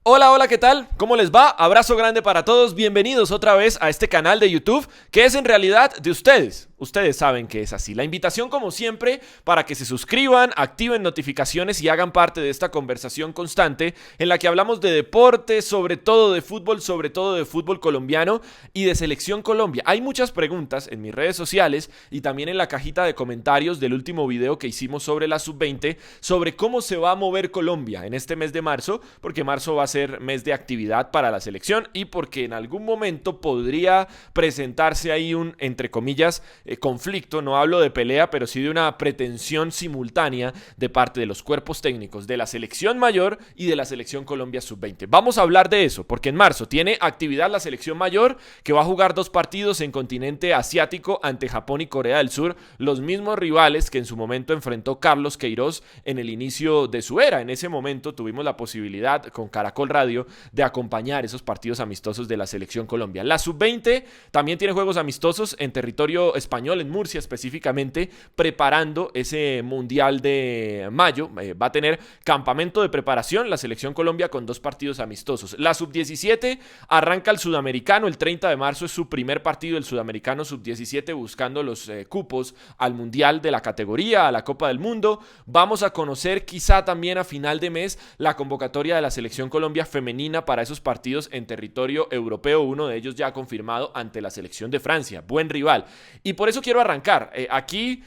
Hola, hola, ¿qué tal? ¿Cómo les va? Abrazo grande para todos, bienvenidos otra vez a este canal de YouTube que es en realidad de ustedes. Ustedes saben que es así. La invitación como siempre para que se suscriban, activen notificaciones y hagan parte de esta conversación constante en la que hablamos de deporte, sobre todo de fútbol colombiano y de Selección Colombia. Hay muchas preguntas en mis redes sociales y también en la cajita de comentarios del último video que hicimos sobre la Sub-20 sobre cómo se va a mover Colombia en este mes de marzo, porque marzo va a ser mes de actividad para la selección y porque en algún momento podría presentarse ahí un, entre comillas, conflicto, no hablo de pelea, pero sí de una pretensión simultánea de parte de los cuerpos técnicos de la selección mayor y de la selección Colombia Sub-20. Vamos a hablar de eso, porque en marzo tiene actividad la selección mayor, que va a jugar 2 partidos en continente asiático ante Japón y Corea del Sur, los mismos rivales que en su momento enfrentó Carlos Queiroz en el inicio de su era. En ese momento tuvimos la posibilidad con Caracol Radio de acompañar esos partidos amistosos de la selección Colombia. La Sub-20 también tiene juegos amistosos en territorio español, en Murcia específicamente, preparando ese Mundial de mayo. Va a tener campamento de preparación la selección Colombia con 2 partidos amistosos. La Sub-17 arranca el Sudamericano, el 30 de marzo es su primer partido del Sudamericano Sub-17 buscando los cupos al Mundial de la categoría, a la Copa del Mundo. Vamos a conocer quizá también a final de mes la convocatoria de la selección Colombia femenina para esos partidos en territorio europeo, uno de ellos ya confirmado ante la selección de Francia, buen rival. Y por eso quiero arrancar. Aquí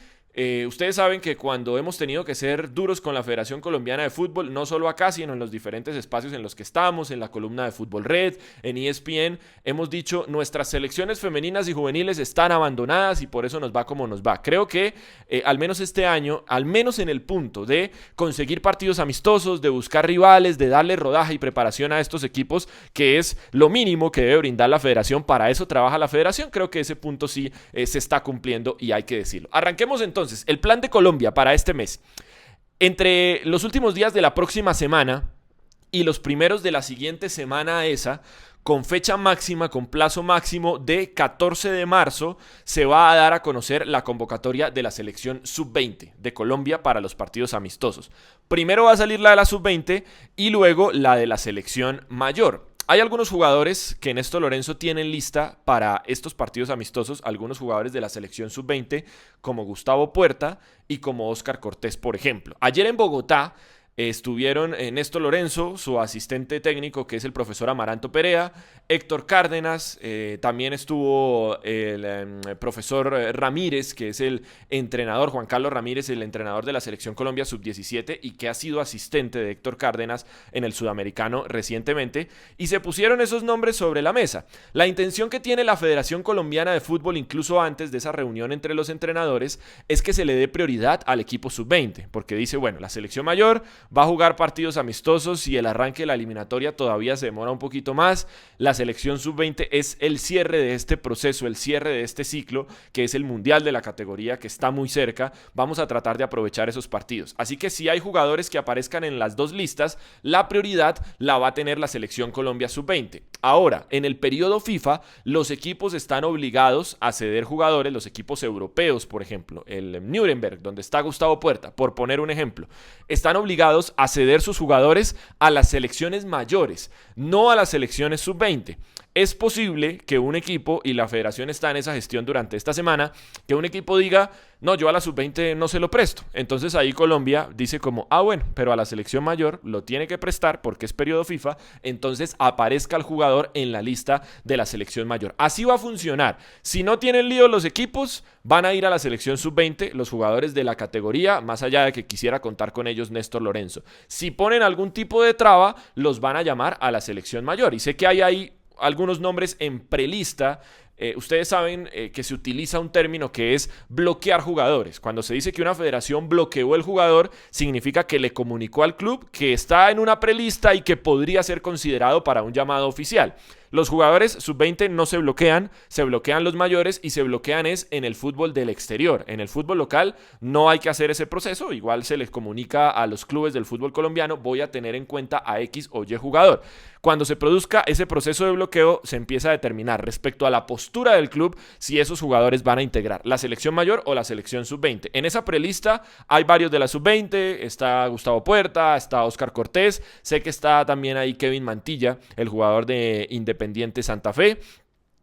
ustedes saben que cuando hemos tenido que ser duros con la Federación Colombiana de Fútbol, no solo acá, sino en los diferentes espacios en los que estamos, en la columna de Fútbol Red, en ESPN, hemos dicho nuestras selecciones femeninas y juveniles están abandonadas y por eso nos va como nos va. Creo que al menos este año, al menos en el punto de conseguir partidos amistosos, de buscar rivales, de darle rodaje y preparación a estos equipos, que es lo mínimo que debe brindar la Federación, para eso trabaja la Federación, creo que ese punto sí se está cumpliendo y hay que decirlo. Arranquemos entonces. El plan de Colombia para este mes. Entre los últimos días de la próxima semana y los primeros de la siguiente semana esa, con fecha máxima, con plazo máximo de 14 de marzo, se va a dar a conocer la convocatoria de la selección Sub-20 de Colombia para los partidos amistosos. Primero va a salir la de la Sub-20 y luego la de la selección mayor. Hay algunos jugadores que Néstor Lorenzo tiene en lista para estos partidos amistosos, algunos jugadores de la selección Sub-20 como Gustavo Puerta y como Óscar Cortés, por ejemplo. Ayer en Bogotá estuvieron Néstor Lorenzo, su asistente técnico que es el profesor Amaranto Perea, Héctor Cárdenas, también estuvo el profesor Ramírez, que es el entrenador, Juan Carlos Ramírez, el entrenador de la selección Colombia Sub-17 y que ha sido asistente de Héctor Cárdenas en el Sudamericano recientemente, y se pusieron esos nombres sobre la mesa. La intención que tiene la Federación Colombiana de Fútbol, incluso antes de esa reunión entre los entrenadores, es que se le dé prioridad al equipo Sub-20, porque dice, bueno, la selección mayor va a jugar partidos amistosos y el arranque de la eliminatoria todavía se demora un poquito más. La selección Sub-20 es el cierre de este proceso, el cierre de este ciclo, que es el Mundial de la categoría, que está muy cerca. Vamos a tratar de aprovechar esos partidos. Así que si hay jugadores que aparezcan en las 2 listas, la prioridad la va a tener la selección Colombia Sub-20. Ahora, en el periodo FIFA, los equipos están obligados a ceder jugadores, los equipos europeos, por ejemplo, el Nuremberg, donde está Gustavo Puerta, por poner un ejemplo, están obligados a ceder sus jugadores a las selecciones mayores, no a las selecciones Sub-20. Es posible que un equipo, y la federación está en esa gestión durante esta semana, que un equipo diga, no, yo a la Sub-20 no se lo presto. Entonces ahí Colombia dice como, bueno, pero a la selección mayor lo tiene que prestar porque es periodo FIFA, entonces aparezca el jugador en la lista de la selección mayor. Así va a funcionar. Si no tienen lío los equipos, van a ir a la selección Sub-20 los jugadores de la categoría, más allá de que quisiera contar con ellos Néstor Lorenzo. Si ponen algún tipo de traba, los van a llamar a la selección mayor. Y sé que hay ahí algunos nombres en prelista. Ustedes saben que se utiliza un término que es bloquear jugadores. Cuando se dice que una federación bloqueó el jugador, significa que le comunicó al club que está en una prelista y que podría ser considerado para un llamado oficial. Los jugadores sub-20 no se bloquean los mayores y se bloquean es en el fútbol del exterior. En el fútbol local no hay que hacer ese proceso, igual se les comunica a los clubes del fútbol colombiano, voy a tener en cuenta a X o Y jugador. Cuando se produzca ese proceso de bloqueo, se empieza a determinar respecto a la postura del club si esos jugadores van a integrar la selección mayor o la selección sub-20. En esa prelista hay varios de la sub-20, está Gustavo Puerta, está Óscar Cortés, sé que está también ahí Kevin Mantilla, el jugador de Independiente Santa Fe.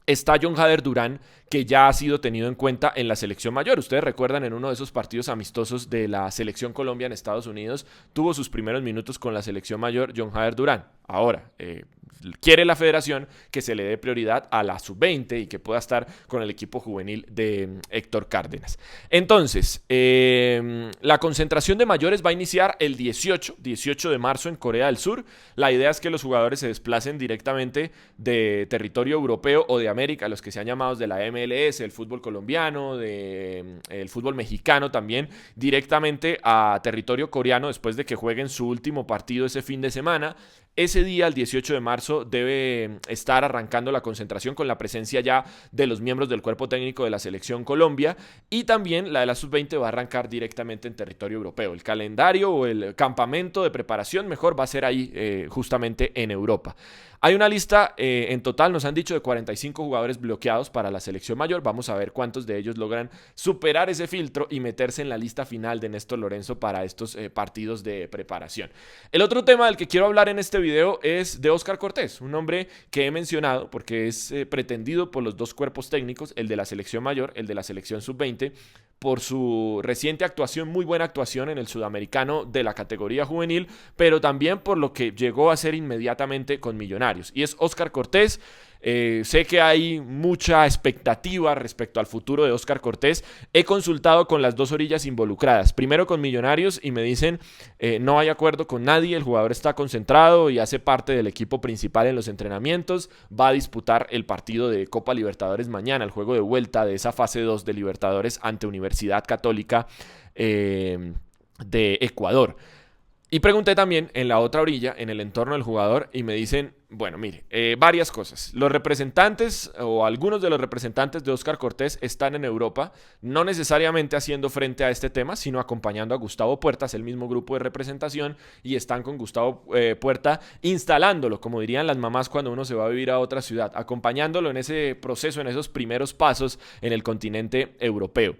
Está John Jader Durán, que ya ha sido tenido en cuenta en la selección mayor. Ustedes recuerdan en uno de esos partidos amistosos de la selección Colombia en Estados Unidos, tuvo sus primeros minutos con la selección mayor John Jader Durán. Ahora, quiere la federación que se le dé prioridad a la sub-20 y que pueda estar con el equipo juvenil de Héctor Cárdenas. Entonces, la concentración de mayores va a iniciar el 18 de marzo en Corea del Sur. La idea es que los jugadores se desplacen directamente de territorio europeo o de América, los que se han llamado de la MLS, el fútbol colombiano, el fútbol mexicano también, directamente a territorio coreano después de que jueguen su último partido ese fin de semana. Ese día, el 18 de marzo, debe estar arrancando la concentración con la presencia ya de los miembros del cuerpo técnico de la Selección Colombia, y también la de la sub-20 va a arrancar directamente en territorio europeo. El calendario o el campamento de preparación mejor va a ser ahí justamente en Europa. Hay una lista en total, nos han dicho, de 45 jugadores bloqueados para la selección mayor. Vamos a ver cuántos de ellos logran superar ese filtro y meterse en la lista final de Néstor Lorenzo para estos partidos de preparación. El otro tema del que quiero hablar en este video es de Óscar Cortés, un hombre que he mencionado porque es pretendido por los dos cuerpos técnicos, el de la selección mayor, el de la selección sub-20, por su reciente actuación, muy buena actuación en el sudamericano de la categoría juvenil, pero también por lo que llegó a hacer inmediatamente con Millonarios. Y es Óscar Cortés. Sé que hay mucha expectativa respecto al futuro de Óscar Cortés. He consultado con las dos orillas involucradas. Primero con Millonarios y me dicen no hay acuerdo con nadie, el jugador está concentrado y hace parte del equipo principal en los entrenamientos. Va a disputar el partido de Copa Libertadores mañana, el juego de vuelta de esa fase 2 de Libertadores ante Universidad Católica de Ecuador. Y pregunté también en la otra orilla, en el entorno del jugador, y me dicen, bueno, mire, varias cosas. Los representantes o algunos de los representantes de Óscar Cortés están en Europa, no necesariamente haciendo frente a este tema, sino acompañando a Gustavo Puerta, es el mismo grupo de representación, y están con Gustavo Puerta instalándolo, como dirían las mamás cuando uno se va a vivir a otra ciudad, acompañándolo en ese proceso, en esos primeros pasos en el continente europeo.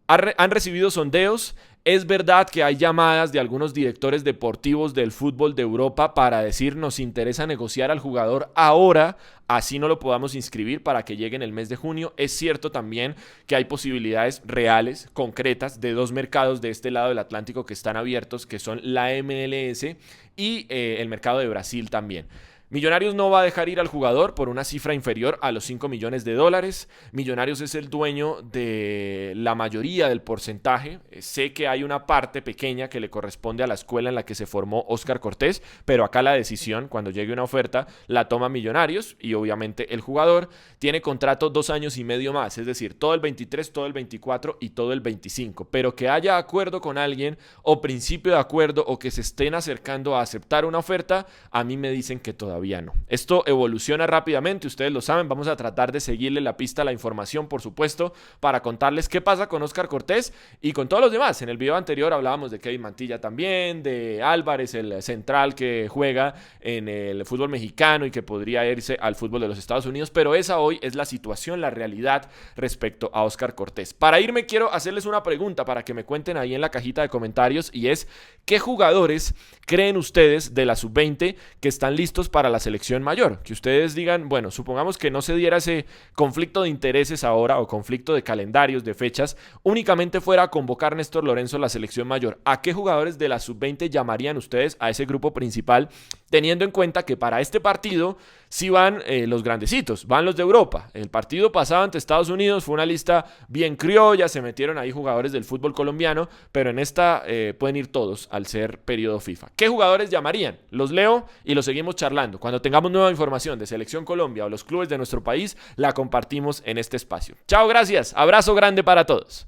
Han recibido sondeos. Es verdad que hay llamadas de algunos directores deportivos del fútbol de Europa para decir nos interesa negociar al jugador ahora, así no lo podamos inscribir para que llegue en el mes de junio. Es cierto también que hay posibilidades reales, concretas, de dos mercados de este lado del Atlántico que están abiertos, que son la MLS y el mercado de Brasil también. Millonarios no va a dejar ir al jugador por una cifra inferior a los 5 millones de dólares. Millonarios es el dueño de la mayoría del porcentaje. Sé que hay una parte pequeña que le corresponde a la escuela en la que se formó Óscar Cortés, pero acá la decisión, cuando llegue una oferta, la toma Millonarios y obviamente el jugador tiene contrato 2 años y medio más, es decir, todo el 23, todo el 24 y todo el 25. Pero que haya acuerdo con alguien o principio de acuerdo o que se estén acercando a aceptar una oferta, a mí me dicen que todavía no. Esto evoluciona rápidamente, ustedes lo saben, vamos a tratar de seguirle la pista a la información, por supuesto, para contarles qué pasa con Óscar Cortés y con todos los demás. En el video anterior hablábamos de Kevin Mantilla también, de Álvarez, el central que juega en el fútbol mexicano y que podría irse al fútbol de los Estados Unidos, pero esa hoy es la situación, la realidad respecto a Óscar Cortés. Para irme quiero hacerles una pregunta para que me cuenten ahí en la cajita de comentarios, y es ¿qué jugadores creen ustedes de la sub-20 que están listos para la selección mayor? Que ustedes digan, bueno, supongamos que no se diera ese conflicto de intereses ahora o conflicto de calendarios, de fechas, únicamente fuera a convocar Néstor Lorenzo a la selección mayor. ¿A qué jugadores de la sub-20 llamarían ustedes a ese grupo principal, teniendo en cuenta que para este partido sí van los grandecitos, van los de Europa? El partido pasado ante Estados Unidos fue una lista bien criolla, se metieron ahí jugadores del fútbol colombiano, pero en esta pueden ir todos al ser periodo FIFA. ¿Qué jugadores llamarían? Los leo y los seguimos charlando. Cuando tengamos nueva información de Selección Colombia o los clubes de nuestro país, la compartimos en este espacio. Chao, gracias, abrazo grande para todos.